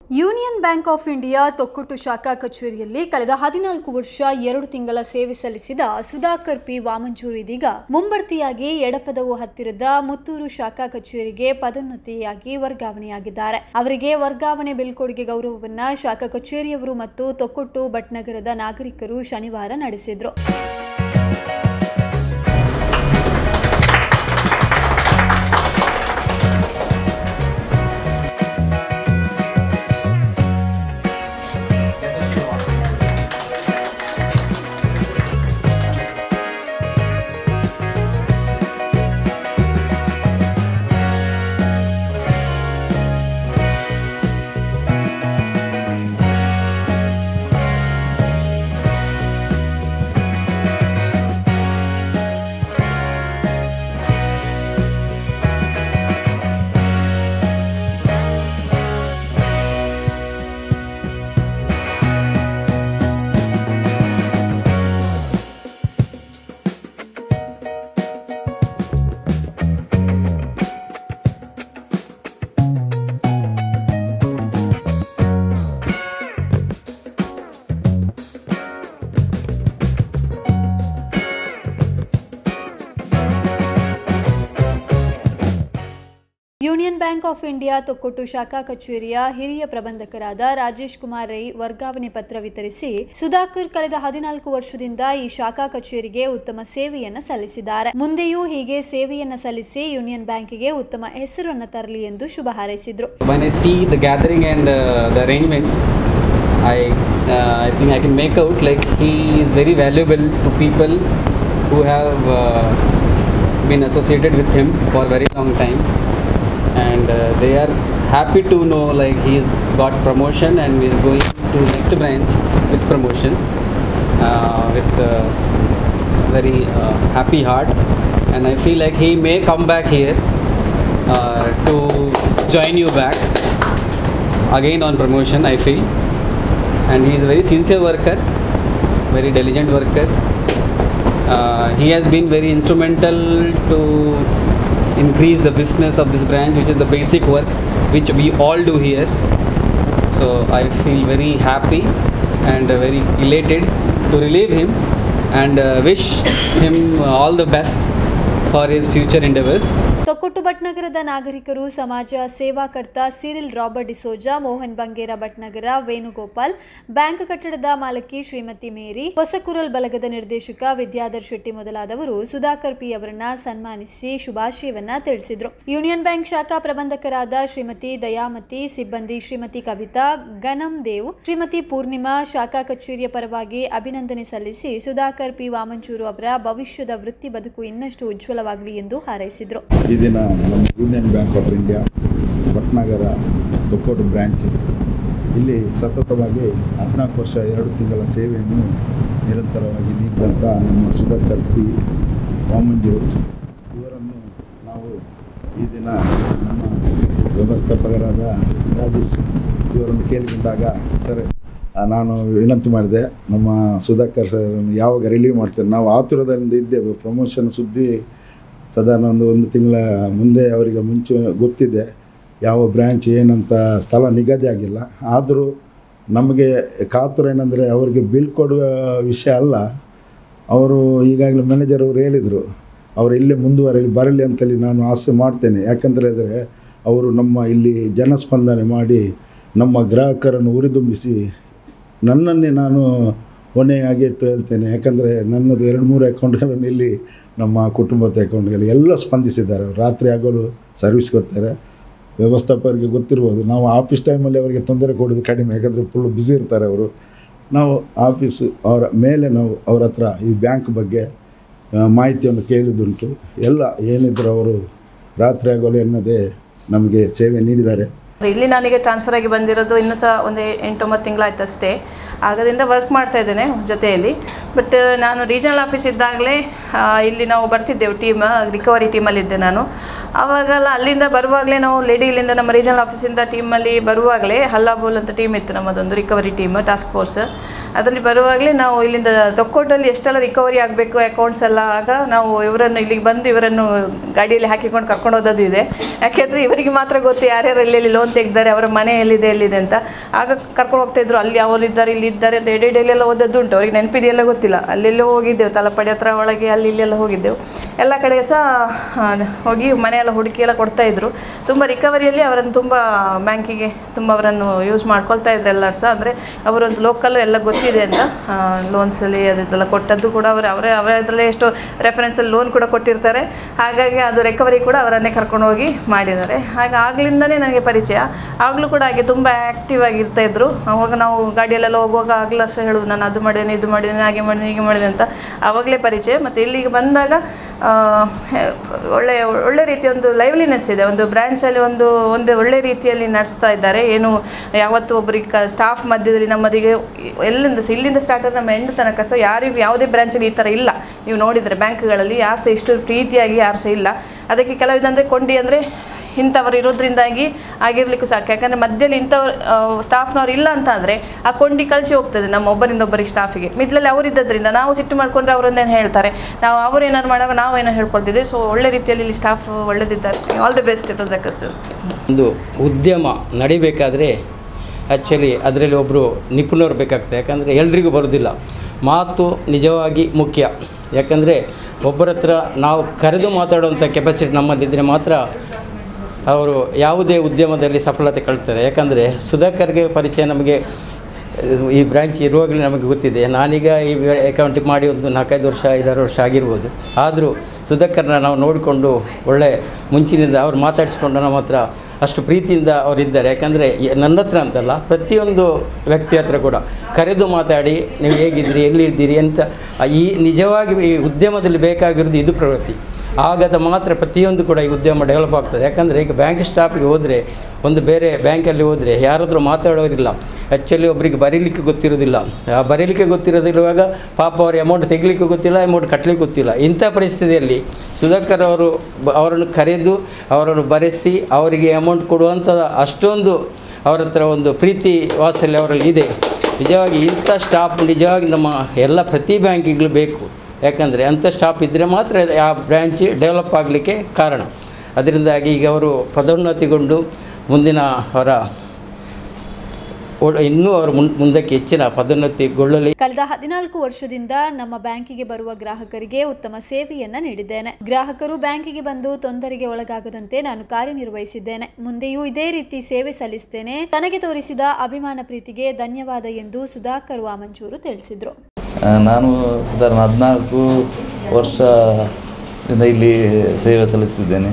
Union bank of India Thokkottu ಶಾಖಾ ಕಚೇರಿಯಲ್ಲಿ ಕಳೆದ 14 ವರ್ಷ 2 ತಿಂಗಳ ಸೇವೆ ಸಲ್ಲಿಸಿದ ಸುಧಾಕರ್ ಪಿ ವಾಮಂಜೂರು ಇದೀಗ ಮುಂಬಡ್ತಿಯಾಗಿ ಎಡಪದವು ಹತ್ತಿರದ ಮುತ್ತೂರು ಶಾಖಾ ಕಚೇರಿಗೆ ಪದೋನ್ನತಿಯಾಗಿ ವರ್ಗಾವಣೆಯಾಗಿದ್ದಾರೆ. ಅವರಿಗೆ ವರ್ಗಾವಣೆ ಬೀಳ್ಕೊಡುಗೆ ಗೌರವವನ್ನು ಶಾಖಾ ಕಚೇರಿಯವರು ಮತ್ತು ತೊಕ್ಕೊಟ್ಟು ಭಟ್ನಗರದ ನಾಗರಿಕರು ಶನಿವಾರ ನಡೆಸಿದರು. Union bank of India Thokkottu ಶಾಖಾ ಕಚೇರಿಯ ಹಿರಿಯ ಪ್ರಬಂಧಕರಾದ ರಾಜೇಶ್ ಕುಮಾರ್ ರೈ ವರ್ಗಾವಣೆ ಪತ್ರ ವಿತರಿಸಿ, ಸುಧಾಕರ್ ಕಳೆದ 14 ವರ್ಷದಿಂದ ಈ ಶಾಖಾ ಕಚೇರಿಗೆ ಉತ್ತಮ ಸೇವೆಯನ್ನು ಸಲ್ಲಿಸಿದ್ದಾರೆ. ಮುಂದೆಯೂ ಹೀಗೆ ಸೇವೆಯನ್ನು ಸಲ್ಲಿಸಿ ಯೂನಿಯನ್ ಬ್ಯಾಂಕಿಗೆ ಉತ್ತಮ ಹೆಸರನ್ನು ತರಲಿ ಎಂದು ಶುಭ ಹಾರೈಸಿದರು. When I see the gathering and the arrangements, I think I can make out like he is very valuable to people who have been associated with him for a very long time. And they are happy to know like he's got promotion and is going to next branch with promotion with very happy heart, and I feel like he may come back here to join you back again on promotion, I feel. And he is a very sincere worker, very diligent worker. He has been very instrumental to increase the business of this branch, which is the basic work which we all do here. So I feel very happy and very elated to relieve him and wish him all the best for his future endeavors. Thokkottu ಭಟ್ನಗರದ ನಾಗರಿಕರು, ಸಮಾಜ ಸೇವಾಕರ್ತ Cyril Robert D'Souza, Mohan Bangera Bhatnagar, Venugopal, bank ಕಟ್ಟಡದ ಮಾಲಕಿ ಶ್ರೀಮತಿ ಮೇರಿ, ಹೊಸಕುರಲ್ ಬಲಗದ ನಿರ್ದೇಶಕ ವಿದ್ಯಾಧರ್ ಶೆಟ್ಟಿ ಮೊದಲಾದವರು Sudhakar P ಅವರನ್ನ ಸನ್ಮಾನಿಸಿ ಶುಭಾಶಯವನ್ನ ತಿಳಿಸಿದರು. Union bank ಶಾಖಾ ಪ್ರಬಂಧಕರಾದ ಶ್ರೀಮತಿ ದಯಾಮತಿ, ಸಿಬ್ಬಂದಿ ಶ್ರೀಮತಿ ಕವಿತಾ, ಗನಂ ದೇವ್, ಶ್ರೀಮತಿ ಪೂರ್ಣಿಮಾ ಶಾಖಾ ಕಚೇರಿಯ ಪರವಾಗಿ ಅಭಿನಂದನೆ ಸಲ್ಲಿಸಿ ಸುಧಾಕರ್ ಪಿ ವಾಮಂಜೂರು ಅವರ ಭವಿಷ್ಯದ ವೃತ್ತಿ ಬದುಕು ಇನ್ನಷ್ಟು ಉಜ್ವಲವಾಗಲಿ ಎಂದು ಹಾರೈಸಿದರು. ಈ ದಿನ ನಮ್ಮ union bank of India Bhatnagar Thokkottu branch ಇಲ್ಲಿ ಸತತವಾಗಿ 14 ವರ್ಷ 2 ತಿಂಗಳ ಸೇವೆಯನ್ನು ನಿರಂತರವಾಗಿ ನೀಡಿದಂಥ ನಮ್ಮ ಸುಧಾಕರ್ ಪಿ ವಾಮಂಜೂರು ಇವರನ್ನು ನಾವು ಈ ದಿನ ನಮ್ಮ ವ್ಯವಸ್ಥಾಪಕರಾದ ರಾಜೇಶ್ ಇವರನ್ನು ಕೇಳಿಕೊಂಡಾಗ ಸರ್ ನಾನು ವಿನಂತಿ ಮಾಡಿದೆ, ನಮ್ಮ ಸುಧಾಕರ್ ಸರ್ ಯಾವಾಗ ರಿಲೀವ್ ಮಾಡ್ತಾರೆ, ನಾವು ಆತುರದಿಂದ ಇದ್ದೇವೆ. ಪ್ರಮೋಷನ್ ಸುದ್ದಿ ಸಾಧಾರಣ ಒಂದು ತಿಂಗಳ ಮುಂದೆ ಅವರಿಗೆ ಮುಂಚೆ ಗೊತ್ತಿದೆ, ಯಾವ ಬ್ರ್ಯಾಂಚ್ ಏನಂತ ಸ್ಥಳ ನಿಗದಿ ಆಗಿಲ್ಲ. ಆದರೂ ನಮಗೆ ಕಾತುರ ಏನಂದರೆ ಅವರಿಗೆ ಬಿಲ್ ಕೊಡುವ ವಿಷಯ ಅಲ್ಲ. ಅವರು ಈಗಾಗಲೇ ಮ್ಯಾನೇಜರ್ ಅವರು ಹೇಳಿದರು, ಅವರು ಇಲ್ಲೇ ಬರಲಿ ಅಂತೇಳಿ ನಾನು ಆಸೆ ಮಾಡ್ತೇನೆ. ಯಾಕಂತ ಹೇಳಿದರೆ ಅವರು ನಮ್ಮ ಇಲ್ಲಿ ಜನಸ್ಪಂದನೆ ಮಾಡಿ ನಮ್ಮ ಗ್ರಾಹಕರನ್ನು ಉರಿದುಂಬಿಸಿ ನನ್ನನ್ನೇ ನಾನು ಹೊಣೆಯಾಗಿ ಇಟ್ಟು ಹೇಳ್ತೇನೆ. ಯಾಕಂದರೆ ನನ್ನದು 2-3 ಅಕೌಂಟ್ಗಳನ್ನು ಇಲ್ಲಿ ನಮ್ಮ ಕುಟುಂಬದ ಅಕೌಂಟ್ಗಳಿಗೆ ಎಲ್ಲ ಸ್ಪಂದಿಸಿದ್ದಾರೆ. ಅವರು ರಾತ್ರಿ ಆಗಲು ಸರ್ವಿಸ್ ಕೊಡ್ತಾರೆ. ವ್ಯವಸ್ಥಾಪಕರಿಗೆ ಗೊತ್ತಿರ್ಬೋದು, ನಾವು ಆಫೀಸ್ ಟೈಮಲ್ಲಿ ಅವರಿಗೆ ತೊಂದರೆ ಕೊಡೋದು ಕಡಿಮೆ, ಯಾಕಂದರೆ ಫುಲ್ಲು ಬ್ಯುಸಿ ಇರ್ತಾರೆ ಅವರು. ನಾವು ಆಫೀಸು ಅವರ ಮೇಲೆ ನಾವು ಅವ್ರ ಹತ್ರ ಈ ಬ್ಯಾಂಕ್ ಬಗ್ಗೆ ಮಾಹಿತಿಯನ್ನು ಕೇಳಿದುಂಟು. ಎಲ್ಲ ಏನಿದ್ರು ಅವರು ರಾತ್ರಿ ಆಗಲು ಎನ್ನದೇ ನಮಗೆ ಸೇವೆ ನೀಡಿದ್ದಾರೆ. ಇಲ್ಲಿ ನನಗೆ ಟ್ರಾನ್ಸ್ಫರ್ ಆಗಿ ಬಂದಿರೋದು ಇನ್ನೂ ಸಹ ಒಂದು 8-9 ತಿಂಗಳಾಯ್ತು ಅಷ್ಟೇ. ಆಗದಿಂದ ವರ್ಕ್ ಮಾಡ್ತಾ ಇದ್ದೇನೆ ಜೊತೆಯಲ್ಲಿ. ಬಟ್ ನಾನು ರೀಜನಲ್ ಆಫೀಸ್ ಇದ್ದಾಗಲೇ ಇಲ್ಲಿ ನಾವು ಬರ್ತಿದ್ದೆವು, ರಿಕವರಿ ಟೀಮಲ್ಲಿದ್ದೆ ನಾನು. ಆವಾಗೆಲ್ಲ ಅಲ್ಲಿಂದ ಬರುವಾಗಲೇ ನಾವು ಇಲ್ಲಿಂದ ನಮ್ಮ ರೀಜನಲ್ ಆಫೀಸಿಂದ ಟೀಮಲ್ಲಿ ಬರುವಾಗಲೇ ಹಲ್ಲಾಬೋಲ್ ಅಂತ ಟೀಮ್ ಇತ್ತು ನಮ್ಮದೊಂದು ರಿಕವರಿ ಟೀಮ್ ಟಾಸ್ಕ್ ಫೋರ್ಸ್. ಅದರಲ್ಲಿ ಬರುವಾಗಲೇ ನಾವು ಇಲ್ಲಿಂದ ತೊಕ್ಕೋಟಲ್ಲಿ ಎಷ್ಟೆಲ್ಲ ರಿಕವರಿ ಆಗಬೇಕು ಅಕೌಂಟ್ಸ್ ಎಲ್ಲ, ಆಗ ನಾವು ಇವರನ್ನು ಇಲ್ಲಿಗೆ ಬಂದು ಇವರನ್ನು ಗಾಡಿಯಲ್ಲಿ ಹಾಕಿಕೊಂಡು ಕರ್ಕೊಂಡು ಹೋದದ್ದು ಇದೆ. ಯಾಕೆಂದರೆ ಇವರಿಗೆ ಮಾತ್ರ ಗೊತ್ತು ಯಾರ್ಯಾರು ಎಲ್ಲೆಲ್ಲಿ ಲೋನ್ ತೆಗೆದಾರೆ, ಅವರ ಮನೆ ಎಲ್ಲಿದೆ ಅಂತ. ಆಗ ಕರ್ಕೊಂಡು ಹೋಗ್ತಾಯಿದ್ರು, ಅಲ್ಲಿ ಅವರಿದ್ದಾರೆ ಇಲ್ಲಿದ್ದಾರೆ ಅಂತ ಡೈಲಿಯೆಲ್ಲ ಓದದ್ದು ಉಂಟು. ಅವ್ರಿಗೆ ನೆನಪಿದೆಯೆಲ್ಲ ಗೊತ್ತಿಲ್ಲ. ಅಲ್ಲೆಲ್ಲೋ ಹೋಗಿದ್ದೆವು, ತಲಪಡಿ ಹತ್ರ ಒಳಗೆ ಅಲ್ಲಿ ಇಲ್ಲೆಲ್ಲ ಹೋಗಿದ್ದೆವು. ಎಲ್ಲ ಕಡೆ ಸಹ ಹೋಗಿ ಮನೆಯೆಲ್ಲ ಹುಡುಕಿ ಎಲ್ಲ ಕೊಡ್ತಾಯಿದ್ರು. ತುಂಬ ರಿಕವರಿಯಲ್ಲಿ ಅವರನ್ನು ತುಂಬ ಬ್ಯಾಂಕಿಗೆ ತುಂಬ ಅವರನ್ನು ಯೂಸ್ ಮಾಡ್ಕೊಳ್ತಾ ಇದ್ರು ಎಲ್ಲರೂ ಸಹ. ಅಂದರೆ ಅವರೊಂದು ಲೋಕಲ್ ಎಲ್ಲ ಗೊತ್ತಿದೆ ಅಂತ ಲೋನ್ಸಲ್ಲಿ ಅದೆಲ್ಲ ಕೊಟ್ಟದ್ದು ಕೂಡ ಅವರದ್ರಲ್ಲೇ ಎಷ್ಟು ರೆಫರೆನ್ಸಲ್ಲಿ ಲೋನ್ ಕೂಡ ಕೊಟ್ಟಿರ್ತಾರೆ. ಹಾಗಾಗಿ ಅದು ರಿಕವರಿ ಕೂಡ ಅವರನ್ನೇ ಕರ್ಕೊಂಡು ಹೋಗಿ ಮಾಡಿದ್ದಾರೆ. ಹಾಗೆ ಆಗ್ಲಿಂದನೇ ನನಗೆ ಪರಿಚಯ. ಆಗಲೂ ಕೂಡ ಹಾಗೆ ತುಂಬ ಆ್ಯಕ್ಟಿವ್ ಆಗಿರ್ತಾಯಿದ್ರು. ಅವಾಗ ನಾವು ಗಾಡಿಯಲ್ಲೆಲ್ಲ ಹೋಗುವಾಗ ಆಗಲೂ ಸಹ ಹೇಳೋದು, ನಾನು ಅದು ಮಾಡಿದ್ದೇನೆ ಇದು ಮಾಡಿದ್ದೇನೆ ಹಾಗೆ ಮಾಡಿದೆ ಹೀಗೆ ಮಾಡಿದೆ ಅಂತ. ಆವಾಗಲೇ ಪರಿಚಯ. ಮತ್ತು ಇಲ್ಲಿಗೆ ಬಂದಾಗ ಒಳ್ಳೆ ರೀತಿಯ ಒಂದು ಲೈವ್ಲಿನೆಸ್ ಇದೆ. ಒಂದು ಬ್ರ್ಯಾಂಚಲ್ಲಿ ಒಂದು ಒಳ್ಳೆ ರೀತಿಯಲ್ಲಿ ನಡೆಸ್ತಾ ಇದ್ದಾರೆ. ಏನು ಯಾವತ್ತು ಒಬ್ಬರಿಗೆ ಸ್ಟಾಫ್ ಮಧ್ಯದಲ್ಲಿ ನಮ್ಮದಿಗೆ ಇಲ್ಲಿಂದ ಸ್ಟಾರ್ಟ್ ಆಗಿ ನಮ್ಮ ಎಂಡ್ ತನಕ ಸಹ ಯಾರಿಗೂ ಯಾವುದೇ ಬ್ರಾಂಚಲ್ಲಿ ಈ ಥರ ಇಲ್ಲ. ನೀವು ನೋಡಿದರೆ ಬ್ಯಾಂಕ್ಗಳಲ್ಲಿ ಯಾರು ಸಹ ಇಷ್ಟು ಪ್ರೀತಿಯಾಗಿ ಯಾರು ಸಹ ಇಲ್ಲ. ಅದಕ್ಕೆ ಕೆಲವಿದಂದರೆ ಕೊಂಡಿ ಅಂದರೆ ಇಂಥವ್ರು ಇರೋದ್ರಿಂದಾಗಿ ಆಗಿರಲಿಕ್ಕೂ ಸಾಕು. ಯಾಕಂದರೆ ಮಧ್ಯದಲ್ಲಿ ಇಂಥವ್ರು ಸ್ಟಾಫ್ನವ್ರು ಇಲ್ಲ ಅಂತ ಅಂದರೆ ಆ ಕೊಂಡಿ ಕಳಿಸಿ ಹೋಗ್ತದೆ ನಮ್ಮ ಒಬ್ಬರಿಗೆ ಸ್ಟಾಫಿಗೆ. ಮಿಡ್ಲಲ್ಲಿ ಅವರಿದ್ದರಿಂದ ನಾವು ಸಿಟ್ಟು ಮಾಡಿಕೊಂಡ್ರೆ ಅವರೊಂದೇನು ಹೇಳ್ತಾರೆ, ನಾವು ಅವರೇನಾದ್ರು ಮಾಡುವಾಗ ನಾವೇನೋ ಹೇಳ್ಕೊಳ್ತಿದ್ದೆ. ಸೊ ಒಳ್ಳೆ ರೀತಿಯಲ್ಲಿ ಇಲ್ಲಿ ಸ್ಟಾಫ್ ಒಳ್ಳೆದಿದ್ದಾರೆ. All the best to the ಕಸರ್. ಒಂದು ಉದ್ಯಮ ನಡಿಬೇಕಾದ್ರೆ ಆ್ಯಕ್ಚುಲಿ ಅದರಲ್ಲಿ ಒಬ್ಬರು ನಿಪುಣರು ಬೇಕಾಗ್ತದೆ. ಯಾಕಂದರೆ ಎಲ್ರಿಗೂ ಬರೋದಿಲ್ಲ. ಮಾತು ನಿಜವಾಗಿ ಮುಖ್ಯ. ಯಾಕಂದರೆ ಒಬ್ಬರ ಹತ್ರ ನಾವು ಕರೆದು ಮಾತಾಡುವಂಥ ಕೆಪಾಸಿಟಿ ನಮ್ಮಲ್ಲಿದ್ದರೆ ಮಾತ್ರ ಅವರು ಯಾವುದೇ ಉದ್ಯಮದಲ್ಲಿ ಸಫಲತೆ ಕಳ್ತಾರೆ. ಯಾಕಂದರೆ ಸುಧಾಕರ್ಗೆ ಪರಿಚಯ ನಮಗೆ ಈ ಬ್ರ್ಯಾಂಚ್ ಇರುವಾಗಲೇ ನಮಗೆ ಗೊತ್ತಿದೆ. ನಾನೀಗ ಈ ಅಕೌಂಟಿಗೆ ಮಾಡಿ ಒಂದು 4-5 ವರ್ಷ 5-6 ವರ್ಷ ಆಗಿರ್ಬೋದು. ಆದರೂ ಸುಧಾಕರ್ನ ನಾವು ನೋಡಿಕೊಂಡು ಒಳ್ಳೆ ಮುಂಚಿನಿಂದ ಅವ್ರು ಮಾತಾಡಿಸ್ಕೊಂಡು ನಮ್ಮ ಹತ್ರ ಅಷ್ಟು ಪ್ರೀತಿಯಿಂದ ಅವರಿದ್ದಾರೆ. ಯಾಕಂದರೆ ನನ್ನ ಹತ್ರ ಅಂತಲ್ಲ, ಪ್ರತಿಯೊಂದು ವ್ಯಕ್ತಿ ಹತ್ರ ಕೂಡ ಕರೆದು ಮಾತಾಡಿ ನೀವು ಹೇಗಿದ್ದೀರಿ ಎಲ್ಲಿದ್ದೀರಿ ಅಂತ. ಈ ನಿಜವಾಗಿ ಈ ಉದ್ಯಮದಲ್ಲಿ ಬೇಕಾಗಿರೋದು ಇದು ಪ್ರವೃತ್ತಿ. ಆಗದ ಮಾತ್ರ ಪ್ರತಿಯೊಂದು ಕೂಡ ಈ ಉದ್ಯಮ ಡೆವಲಪ್ ಆಗ್ತದೆ. ಯಾಕಂದರೆ ಈಗ ಬ್ಯಾಂಕ್ ಸ್ಟಾಫಿಗೆ ಹೋದರೆ, ಒಂದು ಬೇರೆ ಬ್ಯಾಂಕಲ್ಲಿ ಹೋದರೆ ಯಾರಾದರೂ ಮಾತಾಡೋರಿಲ್ಲ. ಆ್ಯಕ್ಚುಲಿ ಒಬ್ಬರಿಗೆ ಬರೀಲಿಕ್ಕೆ ಗೊತ್ತಿರೋದಿಲ್ಲ. ಆ ಬರೀಲಿಕ್ಕೆ ಗೊತ್ತಿರೋದಿರುವಾಗ ಪಾಪ ಅವ್ರ ಅಮೌಂಟ್ ತೆಗಲಿಕ್ಕೆ ಗೊತ್ತಿಲ್ಲ, ಅಮೌಂಟ್ ಕಟ್ಟಲಿಕ್ಕೆ ಗೊತ್ತಿಲ್ಲ. ಇಂಥ ಪರಿಸ್ಥಿತಿಯಲ್ಲಿ ಸುಧಾಕರ್ ಅವರನ್ನು ಕರೆದು ಅವರನ್ನು ಬರೆಸಿ ಅವರಿಗೆ ಅಮೌಂಟ್ ಕೊಡುವಂಥ ಅಷ್ಟೊಂದು ಅವರ ಹತ್ರ ಒಂದು ಪ್ರೀತಿ ವಾತ್ಸಲ್ಯ ಅವರಲ್ಲಿ ಇದೆ. ನಿಜವಾಗಿ ಇಂಥ ಸ್ಟಾಫ್ ನಿಜವಾಗಿ ನಮ್ಮ ಎಲ್ಲ ಪ್ರತಿ ಬ್ಯಾಂಕಿಗಳು ಬೇಕು. ಯಾಕಂದರೆ ಅಂಥ ಸ್ಟಾಫ್ ಇದ್ದರೆ ಮಾತ್ರ ಆ ಬ್ರ್ಯಾಂಚ್ ಡೆವಲಪ್ ಆಗಲಿಕ್ಕೆ ಕಾರಣ. ಅದರಿಂದಾಗಿ ಈಗ ಅವರು ಪದೋನ್ನತಿಗೊಂಡು ಮುಂದಿನ ಅವರ ಇನ್ನೂ ಅವರು ಮುಂದಕ್ಕೆ ಹೆಚ್ಚಿನ ಪದೋನ್ನತಿಗೊಳ್ಳಲಿ. ಕಳೆದ 14 ವರ್ಷದಿಂದ ನಮ್ಮ ಬ್ಯಾಂಕಿಗೆ ಬರುವ ಗ್ರಾಹಕರಿಗೆ ಉತ್ತಮ ಸೇವೆಯನ್ನ ನೀಡಿದ್ದೇನೆ. ಗ್ರಾಹಕರು ಬ್ಯಾಂಕಿಗೆ ಬಂದು ತೊಂದರೆಗೆ ಒಳಗಾಗದಂತೆ ನಾನು ಕಾರ್ಯನಿರ್ವಹಿಸಿದ್ದೇನೆ. ಮುಂದೆಯೂ ಇದೇ ರೀತಿ ಸೇವೆ ಸಲ್ಲಿಸುತ್ತೇನೆ. ತನಗೆ ತೋರಿಸಿದ ಅಭಿಮಾನ ಪ್ರೀತಿಗೆ ಧನ್ಯವಾದ ಎಂದು ಸುಧಾಕರ್ ವಾಮಂಚೂರು ತಿಳಿಸಿದರು. ನಾನು ಸಾಧಾರಣ 14 ವರ್ಷದಿಂದ ಇಲ್ಲಿ ಸೇವೆ ಸಲ್ಲಿಸ್ತಿದ್ದೇನೆ.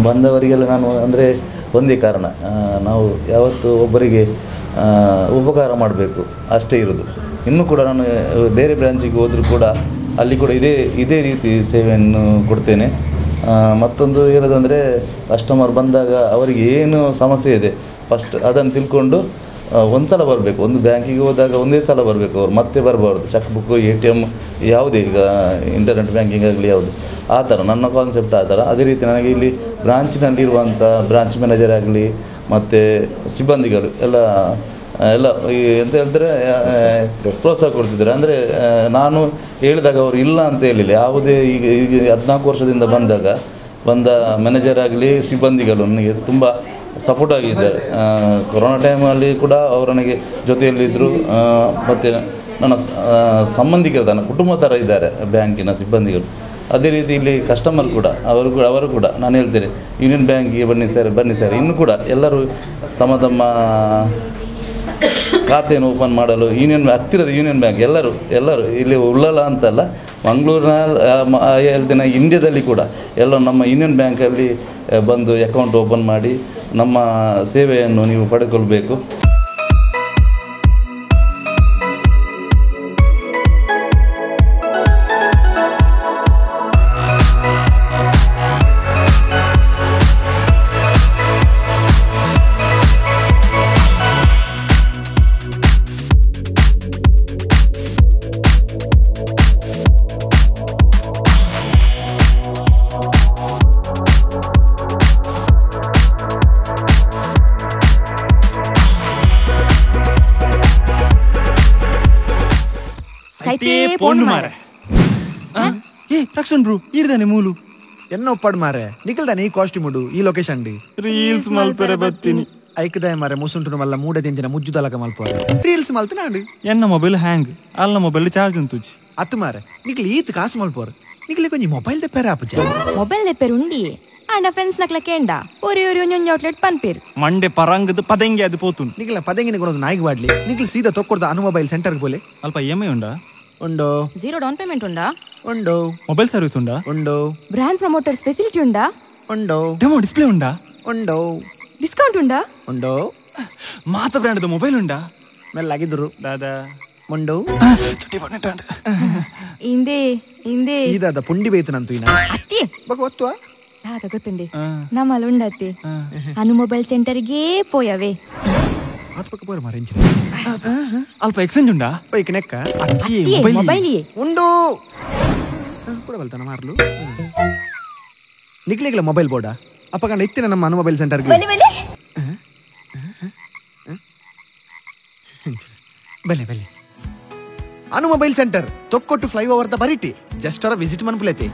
ಬಂದವರಿಗೆಲ್ಲ ನಾನು ಅಂದರೆ ಒಂದೇ ಕಾರಣ, ನಾವು ಯಾವತ್ತು ಒಬ್ಬರಿಗೆ ಉಪಕಾರ ಮಾಡಬೇಕು ಅಷ್ಟೇ ಇರೋದು. ಇನ್ನೂ ಕೂಡ ನಾನು ಬೇರೆ ಬ್ರಾಂಚಿಗೆ ಹೋದರೂ ಕೂಡ ಅಲ್ಲಿ ಕೂಡ ಇದೇ ರೀತಿ ಸೇವೆಯನ್ನು ಕೊಡ್ತೇನೆ. ಮತ್ತೊಂದು ಹೇಳೋದಂದರೆ, ಕಸ್ಟಮರ್ ಬಂದಾಗ ಅವರಿಗೆ ಏನು ಸಮಸ್ಯೆ ಇದೆ ಫಸ್ಟ್ ಅದನ್ನು ತಿಳ್ಕೊಂಡು ಒಂದು ಸಲ ಬರಬೇಕು. ಒಂದು ಬ್ಯಾಂಕಿಗೆ ಹೋದಾಗ ಒಂದೇ ಸಲ ಬರಬೇಕು, ಅವರು ಮತ್ತೆ ಬರಬಾರ್ದು. ಚೆಕ್ ಬುಕ್ಕು, ATM ಯಾವುದೇ ಈಗ ಇಂಟರ್ನೆಟ್ ಬ್ಯಾಂಕಿಂಗ್ ಆಗಲಿ ಯಾವುದು ಆ ಥರ ನನ್ನ ಕಾನ್ಸೆಪ್ಟ್ ಆ ಥರ. ಅದೇ ರೀತಿ ನನಗೆ ಇಲ್ಲಿ ಬ್ರಾಂಚಿನಲ್ಲಿರುವಂಥ ಬ್ರಾಂಚ್ ಮ್ಯಾನೇಜರ್ ಆಗಲಿ ಮತ್ತು ಸಿಬ್ಬಂದಿಗಳು ಎಲ್ಲ ಎಂತ ಹೇಳಿದ್ರೆ ಪ್ರೋತ್ಸಾಹ ಕೊಡ್ತಿದ್ದಾರೆ. ಅಂದರೆ ನಾನು ಹೇಳಿದಾಗ ಅವರು ಇಲ್ಲ ಅಂತ ಹೇಳಿಲ್ಲ. ಯಾವುದೇ ಈಗ 14 ವರ್ಷದಿಂದ ಬಂದ ಮ್ಯಾನೇಜರ್ ಆಗಲಿ ಸಿಬ್ಬಂದಿಗಳು ನನಗೆ ತುಂಬ ಸಪೋರ್ಟ್ ಆಗಿದ್ದಾರೆ. ಕೊರೋನಾ ಟೈಮಲ್ಲಿ ಕೂಡ ಅವರು ನನಗೆ ಜೊತೆಯಲ್ಲಿದ್ದರು. ಮತ್ತು ನನ್ನ ಸಂಬಂಧಿಕರು, ನನ್ನ ಕುಟುಂಬ ಥರ ಇದ್ದಾರೆ ಬ್ಯಾಂಕಿನ ಸಿಬ್ಬಂದಿಗಳು. ಅದೇ ರೀತಿ ಇಲ್ಲಿ ಕಸ್ಟಮರ್ ಕೂಡ ಅವರು ಕೂಡ ನಾನು ಹೇಳ್ತೇನೆ, ಯೂನಿಯನ್ ಬ್ಯಾಂಕಿಗೆ ಬನ್ನಿ ಸರ್. ಇನ್ನೂ ಕೂಡ ಎಲ್ಲರೂ ತಮ್ಮ ಖಾತೆಯನ್ನು ಓಪನ್ ಮಾಡಲು ಹತ್ತಿರದ ಯೂನಿಯನ್ ಬ್ಯಾಂಕ್ ಎಲ್ಲರೂ ಇಲ್ಲಿ ಉಳ್ಳಲ್ಲ ಅಂತಲ್ಲ, ಮಂಗಳೂರಿನ ಹೇಳ್ತೇನೆ ಇಂಡಿಯಾದಲ್ಲಿ ಕೂಡ ಎಲ್ಲ ನಮ್ಮ ಯೂನಿಯನ್ ಬ್ಯಾಂಕಲ್ಲಿ ಬಂದು ಅಕೌಂಟ್ ಓಪನ್ ಮಾಡಿ ನಮ್ಮ ಸೇವೆಯನ್ನು ನೀವು ಪಡೆದುಕೊಳ್ಬೇಕು. ಐತೆ ಪೋನ್ ಮಾರೆ ಏ ರಕ್ಷಣ್ ಬ್ರೋ ಇಡ್ದಾನೆ ಮೂಲು ಎನ್ನ ಒಪ್ಪಡ್ ಮಾರೆ ನಿಖಲ್ದಾನೆ ಈ ಕಾಸ್ಟ್ಯೂಮ್ ಉಡು ಈ ಲೊಕೇಶನ್ ಡಿ ರೀಲ್ಸ್ ಮಲ್ಪೆರೆ ಬತ್ತೀನಿ ಐಕದಾಯ ಮಾರೆ ಮುಸುಂಟು ಮಲ್ಲ ಮೂಡ ತಿಂತಿನ ಮುಜ್ಜು ತಲಕ ಮಲ್ಪೋರೆ ರೀಲ್ಸ್ ಮಲ್ತನಾಂಡು ಎನ್ನ ಮೊಬೈಲ್ ಹ್ಯಾಂಗ್ ಅಲ್ಲ ಮೊಬೈಲ್ ಚಾರ್ಜ್ ಉಂತುಜಿ ಅತ್ತು ಮಾರೆ ನಿಖಲ್ ಈತ್ ಕಾಸು ಮಲ್ಪೋರೆ ನಿಖಲ್ ಕೊಂಚ ಮೊಬೈಲ್ ತೆಪ್ಪೇರ ಆಪುಜ ಮೊಬೈಲ್ ತೆಪ್ಪೇರು ಉಂಡಿ ಆಂಡ ಫ್ರೆಂಡ್ಸ್ ನಕ್ಲ ಕೇಂಡ ಒರಿ ಒಂಜೊಂಜಿ ಔಟ್ಲೆಟ್ ಪನ್ಪೇರು ಮಂಡೆ ಪರಂಗದ ಪದಂಗಿ ಅದು ಪೋತುನ್ ನಿಖಲ ಪದಂಗಿನ ಕೊಡೋದು ನಾಯಿಗೆ ಬಾಡ್ಲಿ ನಿಖಲ್ ಸೀದಾ ತೊಕ್ಕೊಡ್ದ ಅನು ಮೊಬೈಲ್ ಸೆಂಟರ್ಗೆ ಬೋಲೆ ಅಲ್ಪ EMI ಉಂಡಾ ಉಂಡೋ ಝೀರೋ ಡೌನ್ ಪೇಮೆಂಟ್ ಉಂಡಾ ಉಂಡೋ ಮೊಬೈಲ್ ಸರ್ವಿಸ್ ಉಂಡಾ ಉಂಡೋ ಬ್ರಾಂಡ್ ಪ್ರಮೋಟರ್ಸ್ ಫೆಸಿಲಿಟಿ ಉಂಡಾ ಉಂಡೋ ಡೆಮೋ ಡಿಸ್ಪ್ಲೇ ಉಂಡಾ ಉಂಡೋ ಡಿಸ್ಕೌಂಟ್ ಉಂಡಾ ಉಂಡೋ ಮಾತ ಬ್ರ್ಯಾಂಡ್ ಮೊಬೈಲ್ ಉಂಡಾ ಮೆಲ್ಲಾಗಿದ್ರು ದಾದಾ ಉಂಡೋ ಚುಟ್ಟಿ ಬಣ್ಣಟಾಂಡ್ ಇಂದೆ ಇಂದೆ ಈದಾದ ಪುಂಡಿ ಬೇಯ್ತನಂತು ಇನ್ನ ಅತ್ತಿ ಬಗ ಒತ್ತುವ ದಾದ ಗೊತ್ತುಂಡೆ ನಮ್ಮಲ್ಲ ಉಂಡತ್ತಿ ಅನು ಮೊಬೈಲ್ ಸೆಂಟರ್ಗೆ ಪೋಯವೆ ಆತ್ ಪಕ್ಕ ಪೋರ ಮಾರೆ ಅಲ್ಪ ಎಕ್ಸ್ಚೇಂಜ್ ಉಂಡಾ ಬೈಕ್ ನೆಕ್ಕ ಅಕ್ಕಿ ಮೊಬೈಲ್ ಉಂಡು ಕೂಡ ಬಲ್ತಾನ ಮಾರ್ಲು ನಿಕ್ಲಿಗ್ಲ ಮೊಬೈಲ್ ಬೋರ್ಡ ಅಪ್ಪ ಕಂಡ ಇತ್ತಿನ ನಮ್ಮ ಅನು ಮೊಬೈಲ್ ಸೆಂಟರ್ಗೆ ಬಲೆ ಬಲೆ ಅನು ಮೊಬೈಲ್ ಸೆಂಟರ್ ತೊಕ್ಕೊಟ್ಟು ಫ್ಲೈಓವರ್ ದ ಬರಿಟಿ ಜಸ್ಟ್ ಅವರ ವಿಸಿಟ್ ಮನ್ಪುಲೈತಿ